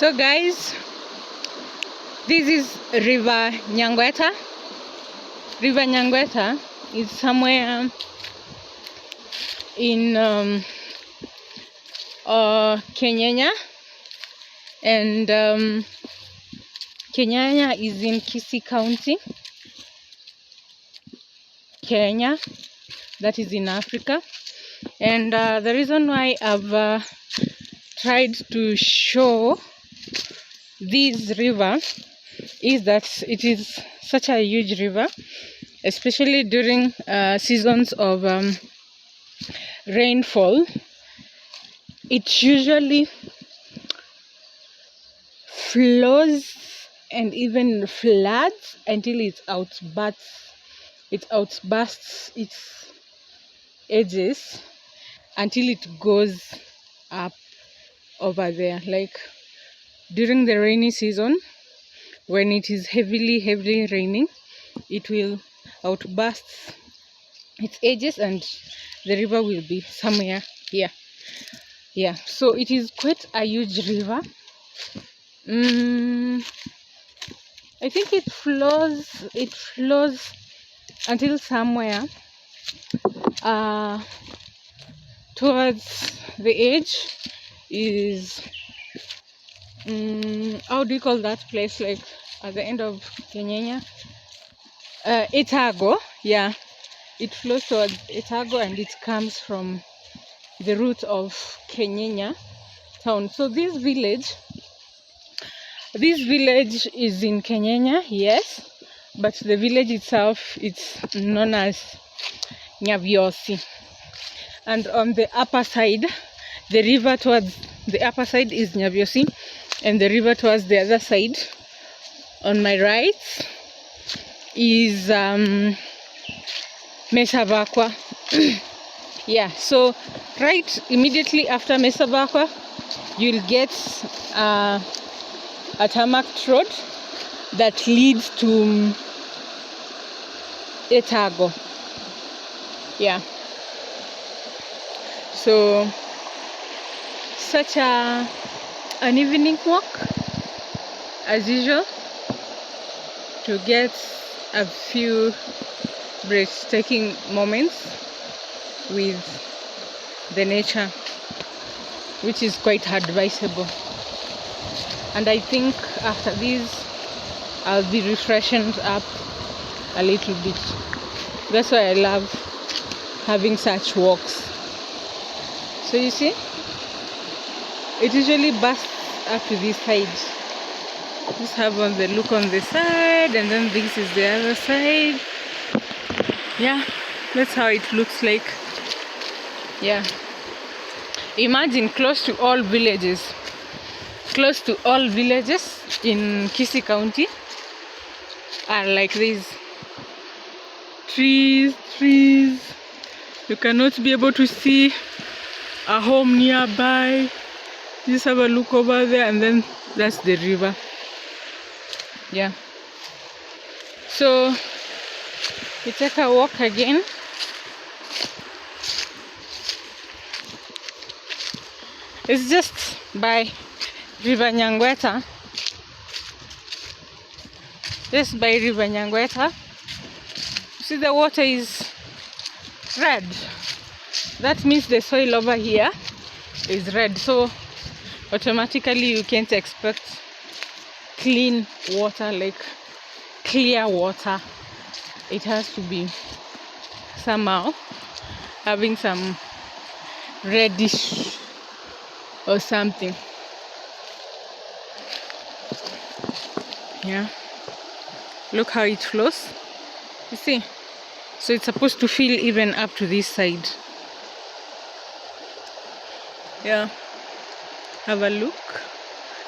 So guys, this is River Nyangweta. River Nyangweta is somewhere in Kenya, and Kenya is in Kisii County, Kenya, that is in Africa. And the reason why I've tried to show this river is that it is such a huge river, especially during seasons of rainfall. It usually flows and even floods until it outbursts its edges until it goes up over there. Like during the rainy season, when it is heavily raining, it will outburst its edges and the river will be somewhere here. Yeah, so it is quite a huge river. I think it flows until somewhere towards the edge is how do you call that place, like at the end of Kenya? Etago. Yeah, it flows towards Etago and it comes from the root of Kenya town. So this village is in Kenya, yes, but the village itself, it's known as Nyavyosi. And on the upper side, the river towards the upper side is Nyavyosi, and the river towards the other side on my right is Mesavakwa. Yeah, so right immediately after Mesavakwa, you'll get a tarmac road that leads to Etago. Yeah, so such an evening walk as usual to get a few breathtaking moments with the nature, which is quite advisable. And I think after this I'll be refreshened up a little bit. That's why I love having such walks. So you see, it usually bursts up to this side. Just have on the look on the side, and then this is the other side. Yeah, that's how it looks like. Yeah, imagine close to all villages in Kisii County are like this. Trees. You cannot be able to see a home nearby. Just have a look over there, and then that's the river. Yeah, so we take a walk again. It's just by River Nyangweta. Just by River Nyangweta. See, the water is red. That means the soil over here is red. So automatically you can't expect clean water, like clear water. It has to be somehow having some reddish or something. Yeah, look how it flows. You see, so it's supposed to fill even up to this side. Yeah, have a look.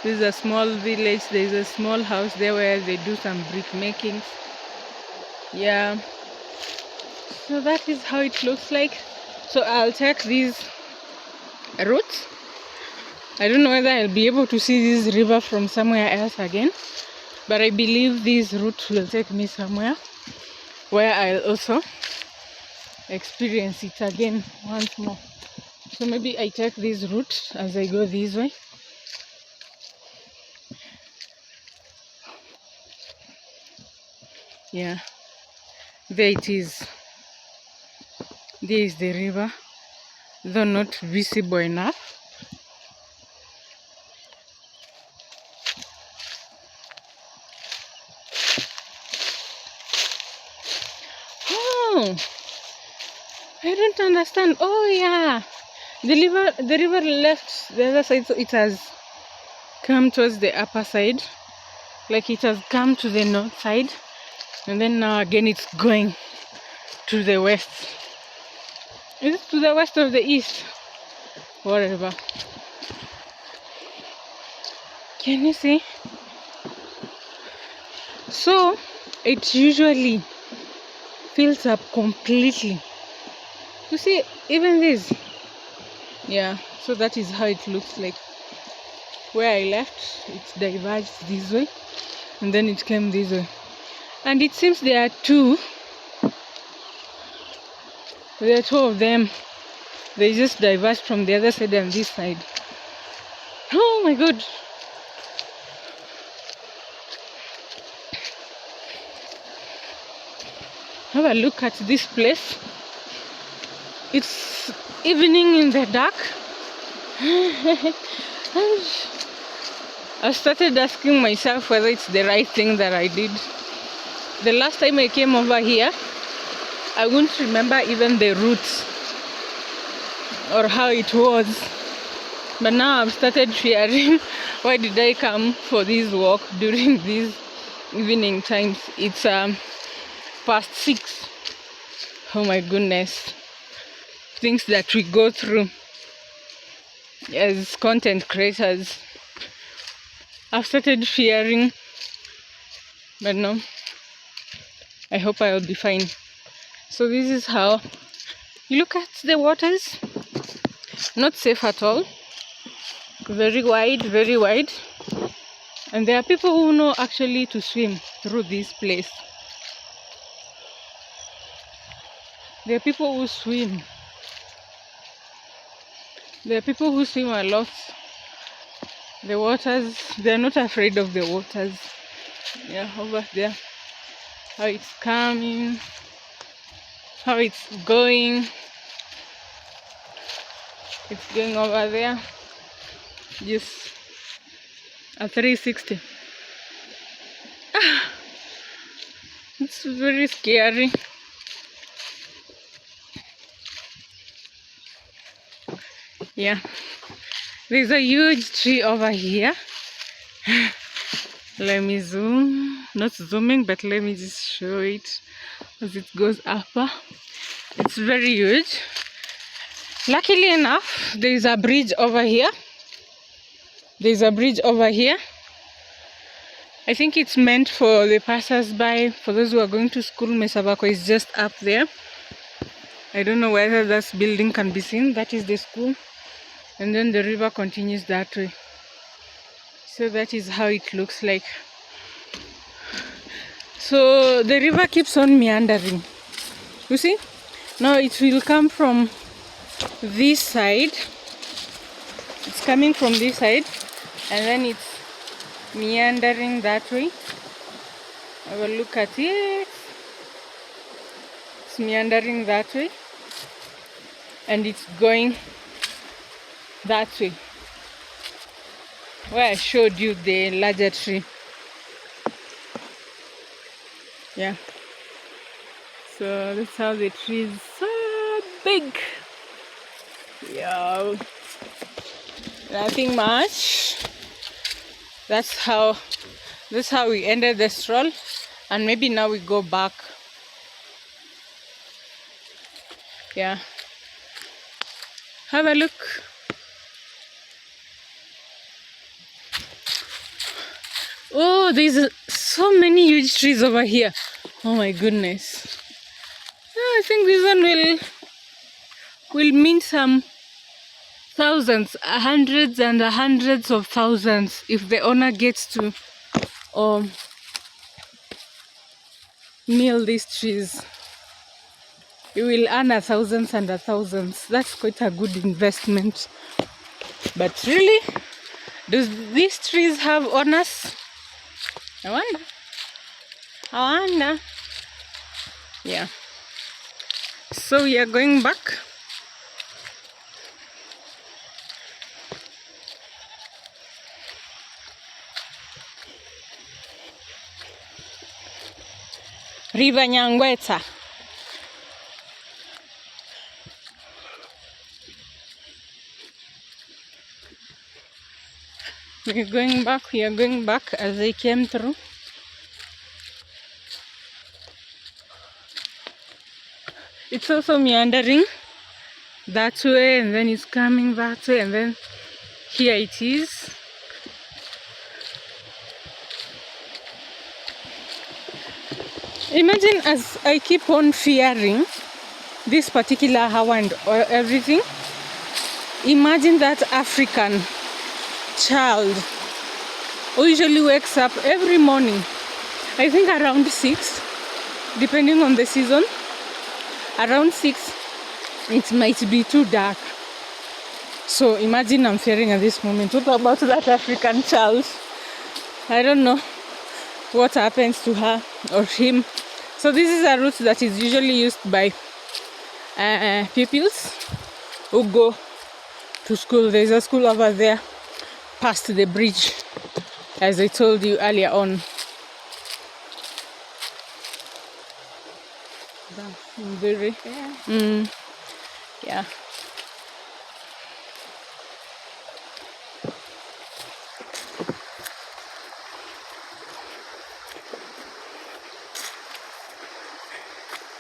This is a small village. There's a small house there where they do some brick making. Yeah, so that is how it looks like. So I'll take this route. I don't know whether I'll be able to see this river from somewhere else again, but I believe this route will take me somewhere where I'll also experience it again once more. So maybe I take this route as I go this way. Yeah, there it is. There is the river, though not visible enough. Oh, I don't understand. Oh yeah, the river left the other side, so it has come towards the upper side, like it has come to the north side, and then now again it's going to the west. Is it to the west or the east? Whatever. Can you see? So it usually fills up completely. You see, even this. Yeah, so that is how it looks like. Where I left, it diverged this way, and then it came this way. And it seems there are two of them. They just diverged from the other side and this side. Oh my god. Have a look at this place. It's evening in the dark. And I started asking myself whether it's the right thing that I did. The last time I came over here, I wouldn't remember even the route or how it was. But now I've started fearing, why did I come for this walk during these evening times? It's past 6. Oh my goodness. Things that we go through as content creators. I've started fearing, but no, I hope I'll be fine. So this is how you look at the waters. Not safe at all. Very wide, very wide. And there are people who know actually to swim through this place. There are people who swim. There are people who swim a lot. The waters, they're not afraid of the waters. Yeah, over there. How it's coming, how it's going. It's going over there. Just a 360. It's very scary. Yeah, there's a huge tree over here. Let me zoom, not zooming, but let me just show it as it goes upper. It's very huge. Luckily enough, there is a bridge over here. There's a bridge over here. I think it's meant for the passers-by, for those who are going to school. Mesabako is just up there. I don't know whether that building can be seen. That is the school. And then the river continues that way. So that is how it looks like. So the river keeps on meandering. You see? Now it will come from this side. It's coming from this side. And then it's meandering that way. I will look at it. It's meandering that way. And it's going that way, where I showed you the larger tree. Yeah, so that's how the tree is so big. Yeah, nothing much. That's how we ended the stroll, and maybe now we go back. Yeah, have a look. Oh, there's so many huge trees over here. Oh my goodness. I think this one will mean some thousands, hundreds and hundreds of thousands if the owner gets to mill these trees. You will earn thousands and thousands. That's quite a good investment. But really, do these trees have owners? I wonder. Yeah. So we are going back. River Nyangweta. We are going back as I came through. It's also meandering that way, and then it's coming that way, and then here it is. Imagine, as I keep on fearing this particular hour and everything, imagine that African child who usually wakes up every morning, I think around 6, depending on the season. Around 6, it might be too dark. So imagine I'm fearing at this moment. What about that African child? I don't know what happens to her or him. So this is a route that is usually used by pupils who go to school. There's a school over there past the bridge, as I told you earlier on. Very, yeah.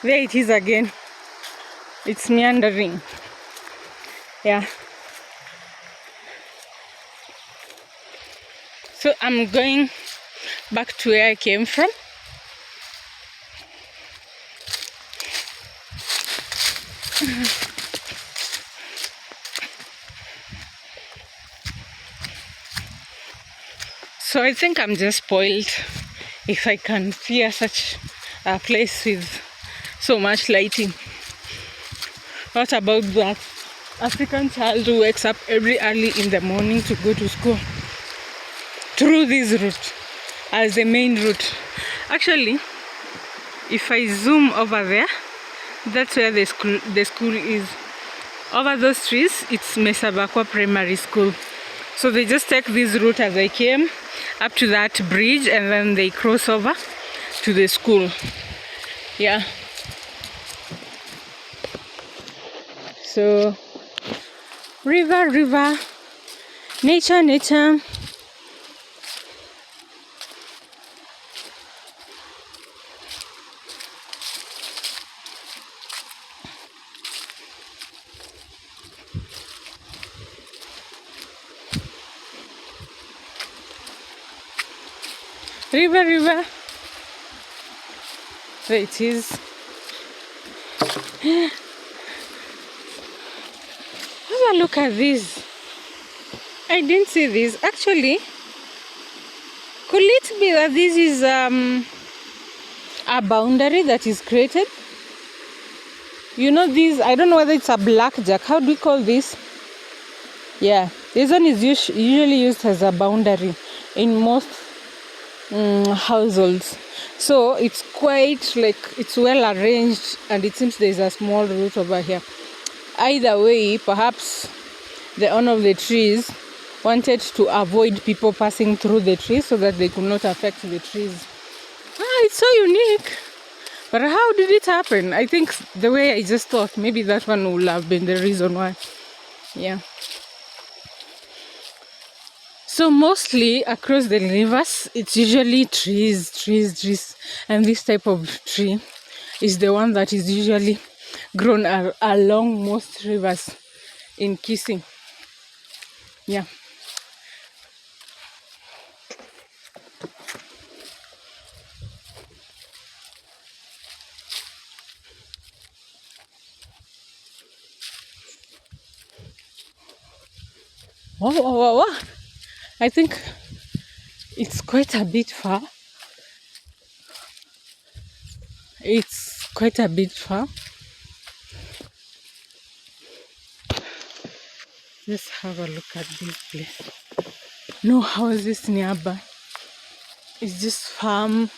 There it is again. It's meandering. Yeah. So I'm going back to where I came from. So I think I'm just spoiled if I can fear such a place with so much lighting. What about that African child who wakes up every early in the morning to go to school through this route as the main route? Actually, if I zoom over there, that's where the school is. Over those trees, it's Mesabakwa Primary School. So they just take this route as I came up to that bridge, and then they cross over to the school. Yeah. So river, nature. River. There it is. Have a look at this. I didn't see this. Actually, could it be that this is a boundary that is created? You know, this, I don't know whether it's a blackjack. How do we call this? Yeah, this one is usually used as a boundary in most households. So it's quite like, it's well arranged, and it seems there's a small route over here. Either way, perhaps the owner of the trees wanted to avoid people passing through the trees so that they could not affect the trees. It's so unique. But how did it happen? I think the way I just thought, maybe that one would have been the reason why. Yeah. So mostly across the rivers, it's usually trees. And this type of tree is the one that is usually grown along most rivers in Kisii. Yeah. Wow. I think it's quite a bit far. It's quite a bit far. Let's have a look at this place. No houses nearby. It's just farm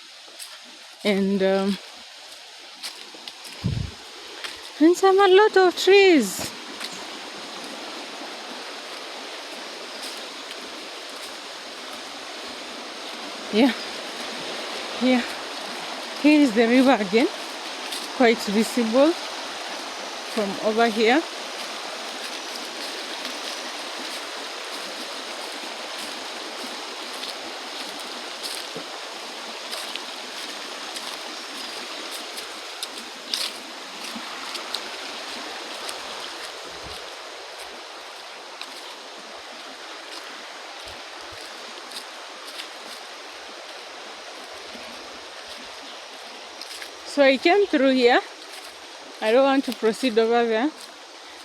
and and a lot of trees. Yeah, here is the river again, quite visible from over here. So I came through here. I don't want to proceed over there.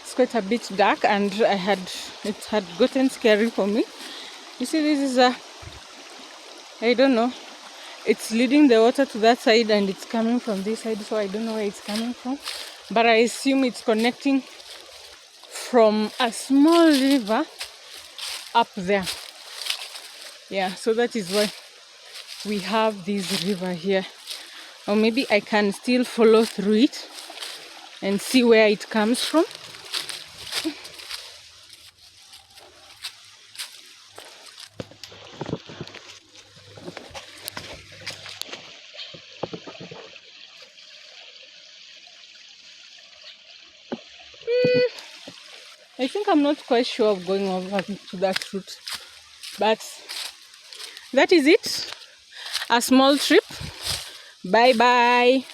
It's quite a bit dark, and it had gotten scary for me. You see, this is I don't know. It's leading the water to that side, and it's coming from this side. So I don't know where it's coming from, but I assume it's connecting from a small river up there. Yeah, so that is why we have this river here. Or maybe I can still follow through it and see where it comes from. I think I'm not quite sure of going over to that route, but that is it. A small trip. Bye bye.